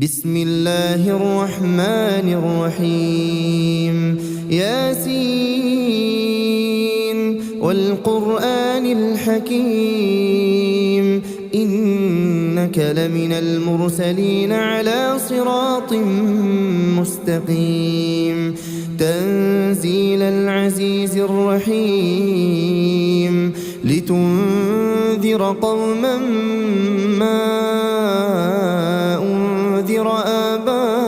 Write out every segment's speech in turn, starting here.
بسم الله الرحمن الرحيم ياسين والقرآن الحكيم إنك لمن المرسلين على صراط مستقيم تنزيل العزيز الرحيم لتنذر قوما ما أنذر آباؤهم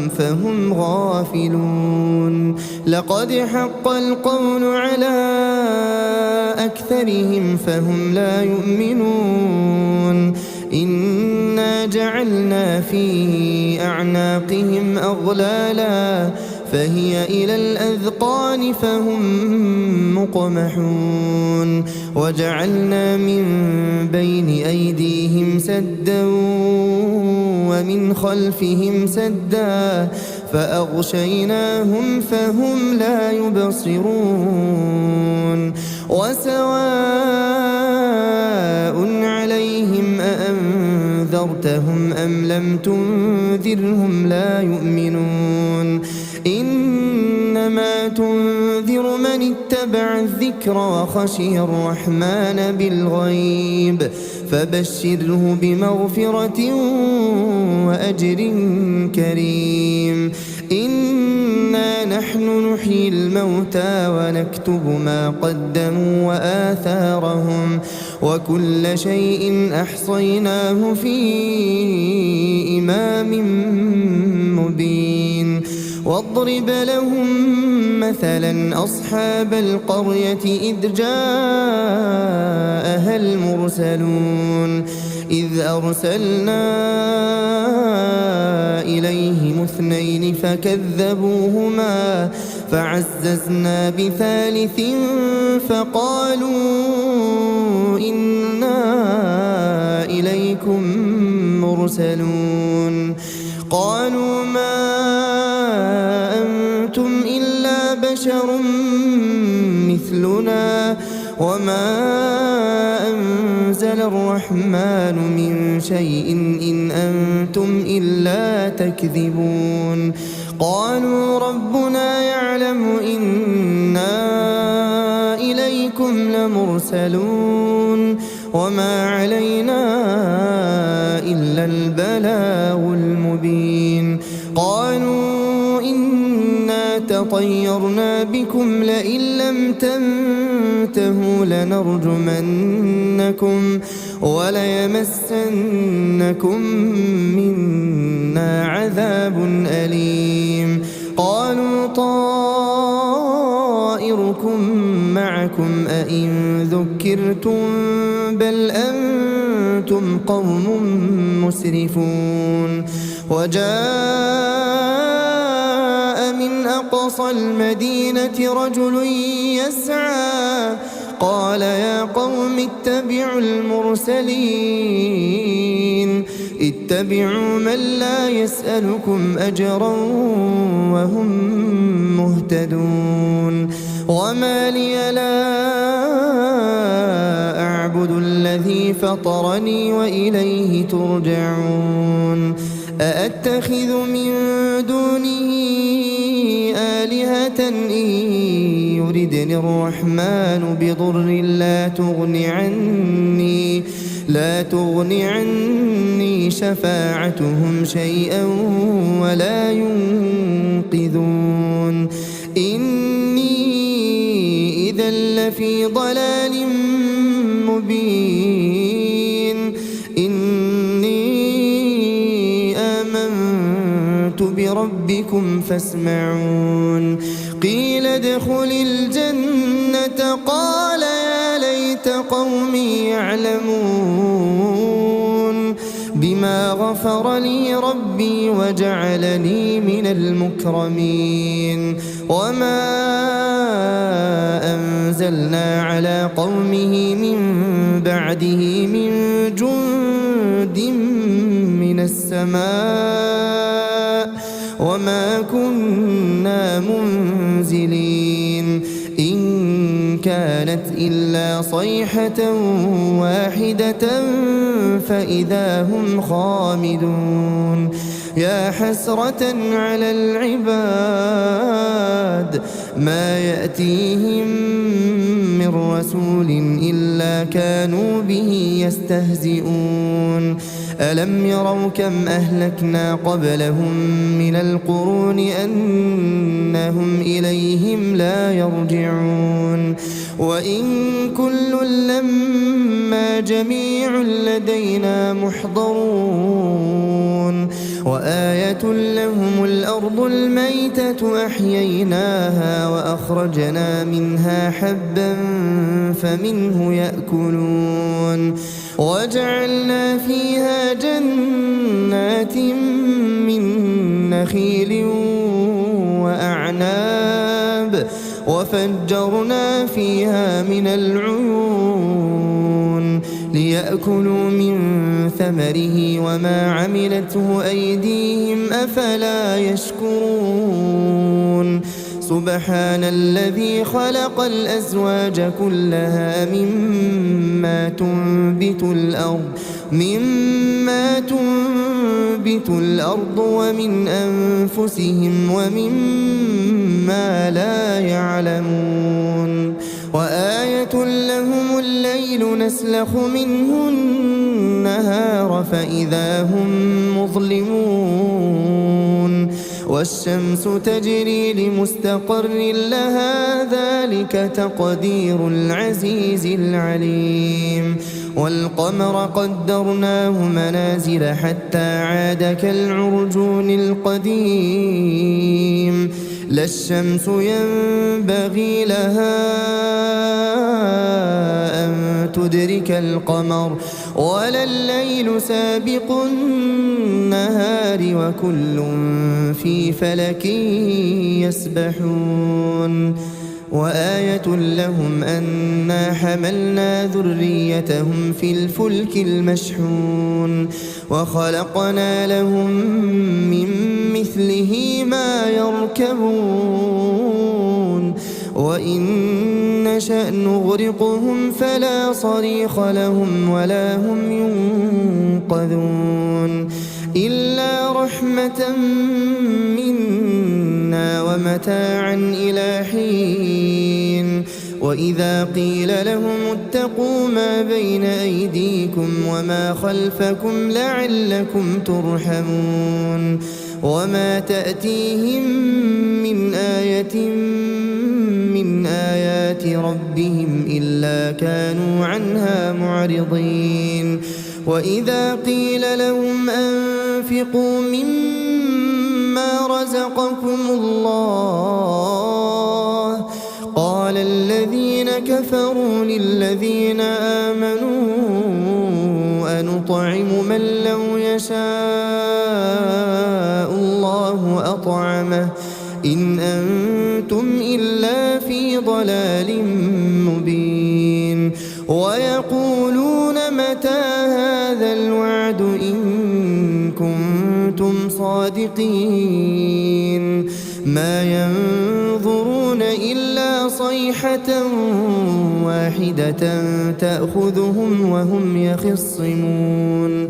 فهم غافلون لقد حق القول على أكثرهم فهم لا يؤمنون إنا جعلنا في أعناقهم أغلالا فهي إلى الأذقان فهم مقمحون وجعلنا من بين أيديهم سدا ومن خلفهم سدا فأغشيناهم فهم لا يبصرون وسواء عليهم أأنذرتهم أم لم تنذرهم لا يؤمنون إنما تنذر من اتبع الذكر وخشي الرحمن بالغيب فبشره بمغفرة وأجر كريم إنا نحن نحيي الموتى ونكتب ما قدموا وآثارهم وكل شيء أحصيناه في إمام مبين واضرب لهم مثلا أصحاب القرية إذ جاءها المرسلون إذ أرسلنا إليهم اثنين فكذبوهما فعززنا بثالث فقالوا إنا إليكم مرسلون قالوا ما أنتم إلا بشر مثلنا وما أنزل الرحمن من شيء إن أنتم إلا تكذبون قالوا ربنا يعلم إنا إليكم لمرسلون وما علينا إلا البلاغ المبين قالوا إنا تطيرنا بكم لئن لم تنتهوا لنرجمنكم وليمسنكم منا عذاب أليم قالوا طائركم معكم أئن ذكرتم بل أنتم قوم مسرفون وجاء من أقصى المدينة رجل يسعى قال يا قوم اتبعوا المرسلين اتبعوا من لا يسألكم أجرا وهم مهتدون وما لي لا أعبد الذي فطرني وإليه ترجعون أأتخذ من دونه آلهة إن يردني الرحمن بضر لا تغن عني شفاعتهم شيئا ولا ينقذون إني إذا لفي ضلال مبين إني آمنت بربكم فاسمعون قيل ادخل الجنة قال يا ليت قومي يعلمون بما غفر لي ربي وجعلني من المكرمين وما أنزلنا على قومه من بعده من جند من السماء وما كنا منزلين إن كانت إلا صيحة واحدة فإذا هم خامدون يا حسرة على العباد ما يأتيهم من رسول إلا كانوا به يستهزئون ألم يروا كم أهلكنا قبلهم من القرون أنهم إليهم لا يرجعون وإن كل لما جميع لدينا محضرون وآية لهم الأرض الميتة أحييناها وأخرجنا منها حبا فمنه يأكلون وجعلنا فيها جنات من نخيل وأعناب وفجرنا فيها من العيون ليأكلوا من ثمره وما عملته أيديهم أفلا يشكرون سبحان الذي خلق الأزواج كلها مما تنبت الأرض ومن أنفسهم ومما لا يعلمون وآية لهم الليل نسلخ منه النهار فإذا هم مظلمون والشمس تجري لمستقر لها ذلك تقدير العزيز العليم والقمر قدرناه منازل حتى عاد كالعرجون القديم لا الشمس ينبغي لها أن تدرك القمر ولا الليل سابق النهار وكل في فلك يسبحون وآية لهم أنا حملنا ذريتهم في الفلك المشحون وخلقنا لهم من مثله ما يركبون وإن نشأ نغرقهم فلا صريخ لهم ولا هم ينقذون إلا رحمة منا ومتاعا إلى حين وإذا قيل لهم اتقوا ما بين أيديكم وما خلفكم لعلكم ترحمون وما تأتيهم من آية من آيات ربهم إلا كانوا عنها معرضين وإذا قيل لهم أنفقوا مما رزقكم الله قال الذين كفروا للذين آمنوا أنطعم من لو يشاء الله أطعمه إن أنتم إلا في ضلال مبين ويقولون متى هذا الوعد إن كنتم صادقين ما ينظرون إلا صيحة واحدة تأخذهم وهم يخصمون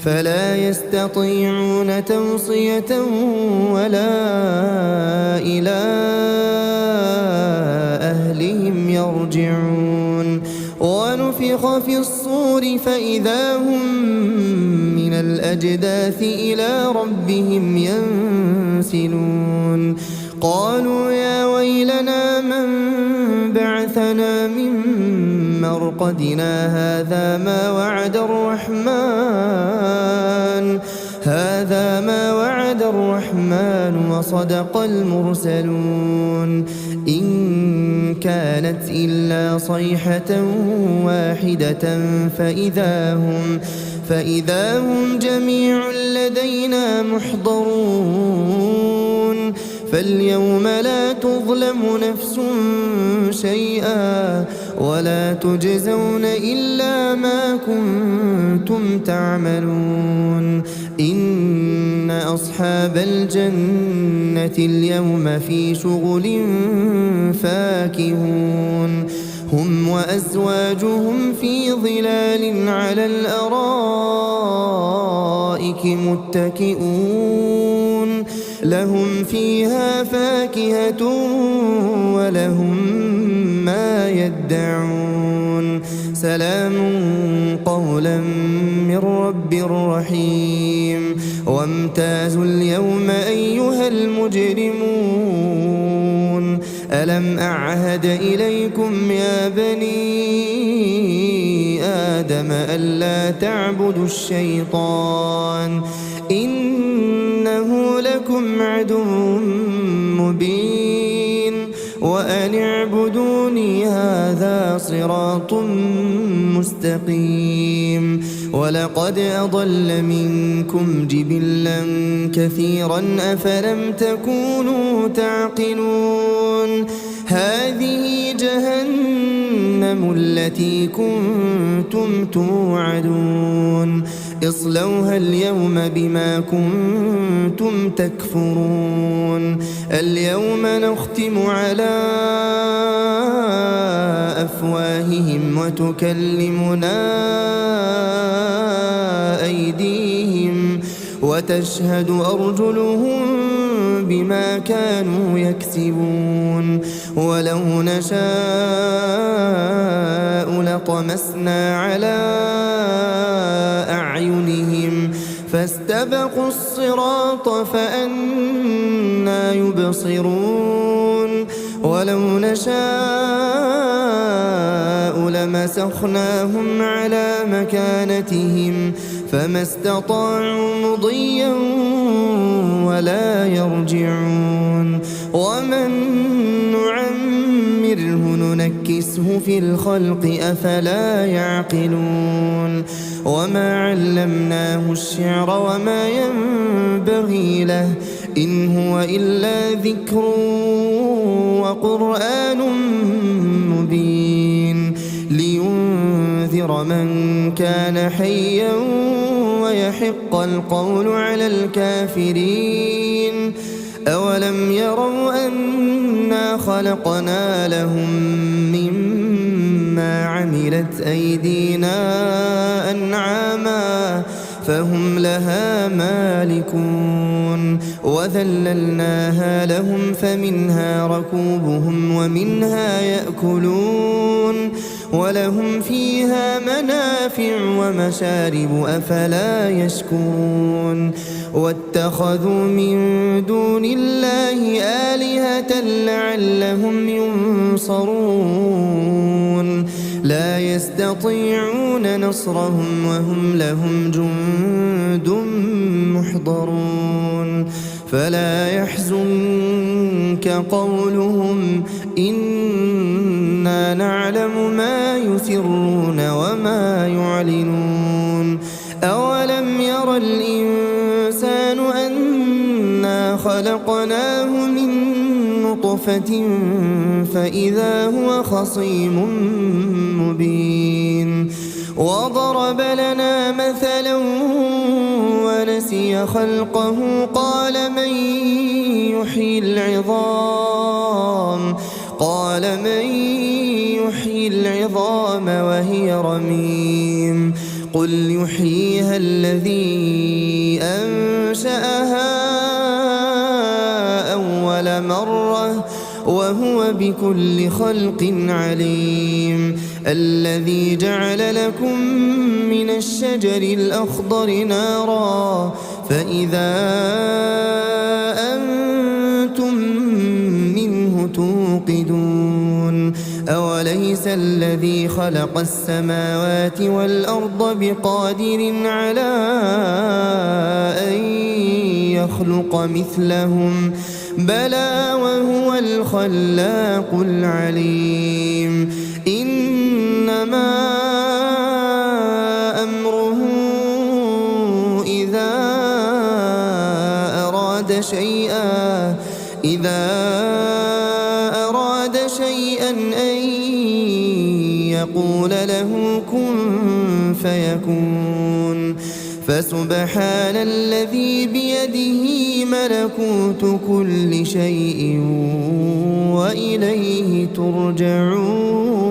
فلا يستطيعون توصية ولا إلى أهلهم يرجعون ونفخ في الصور فإذا هم من الأجداث إلى ربهم ينسلون قالوا يا ويلنا من بعثنا من مرقدنا هذا ما وعد الرحمن وصدق المرسلون إن كانت إلا صيحة واحدة فإذا هم جميع لدينا محضرون فاليوم لا تظلم نفس شيئا ولا تجزون إلا ما كنتم تعملون إن أصحاب الجنة اليوم في شغل فاكهون هم وأزواجهم في ظلال على الأرائك متكئون لهم فيها فاكهة ولهم ما يدعون سلام قولا من رب رحيم وامتازوا اليوم أيها المجرمون ألم أعهد إليكم يا بني آدم ألا تعبدوا الشيطان إنه لكم عدو مبين وأن اعبدوني هذا صراط مستقيم ولقد أضل منكم جبلا كثيرا أفلم تكونوا تعقلون هذه جهنم التي كنتم توعدون اصلوها اليوم بما كنتم تكفرون اليوم نختم على أفواههم وتكلمنا أيديهم وتشهد أرجلهم بما كانوا يكسبون ولو نشاء لطمسنا على أعينهم فاستبقوا الصراط فأنى يبصرون ولو نشاء لمسخناهم على مكانتهم فما استطاعوا مضيا ولا يرجعون ومن نعمره ننكسه في الخلق أفلا يعقلون وما علمناه الشعر وما ينبغي له إن هو إلا ذكر وقرآن مبين لينذر من كان حيا ويحق القول على الكافرين أولم يروا أنا خلقنا لهم مما عملت أيدينا أنعاما فهم لها مالكون وذللناها لهم فمنها ركوبهم ومنها يأكلون ولهم فيها منافع ومشارب أفلا يشكرون واتخذوا من دون الله آلهة لعلهم ينصرون لا يستطيعون نصرهم وهم لهم جند محضرون فلا يحزنك قولهم إنا نعلم ما يسرون وما يعلنون أولم ير الإنسان أنا خلقناه من نطفة فإذا هو خصيم مبين وضرب لنا مثلا ونسي خلقه قال من يحيي العظام وهي رميم قل يحييها الذي أنشأها أول مرة وهو بكل خلق عليم الذي جعل لكم من الشجر الأخضر نارا فإذا أنتم منه توقدون أوليس الذي خلق السماوات والأرض بقادر على أن يخلق مثلهم بلى وهو الخلاق العليم إنما أمره إذا أراد شيئا أن يقول له كن فيكون فسبحان الذي بيده ملكوت كل شيء وإليه ترجعون.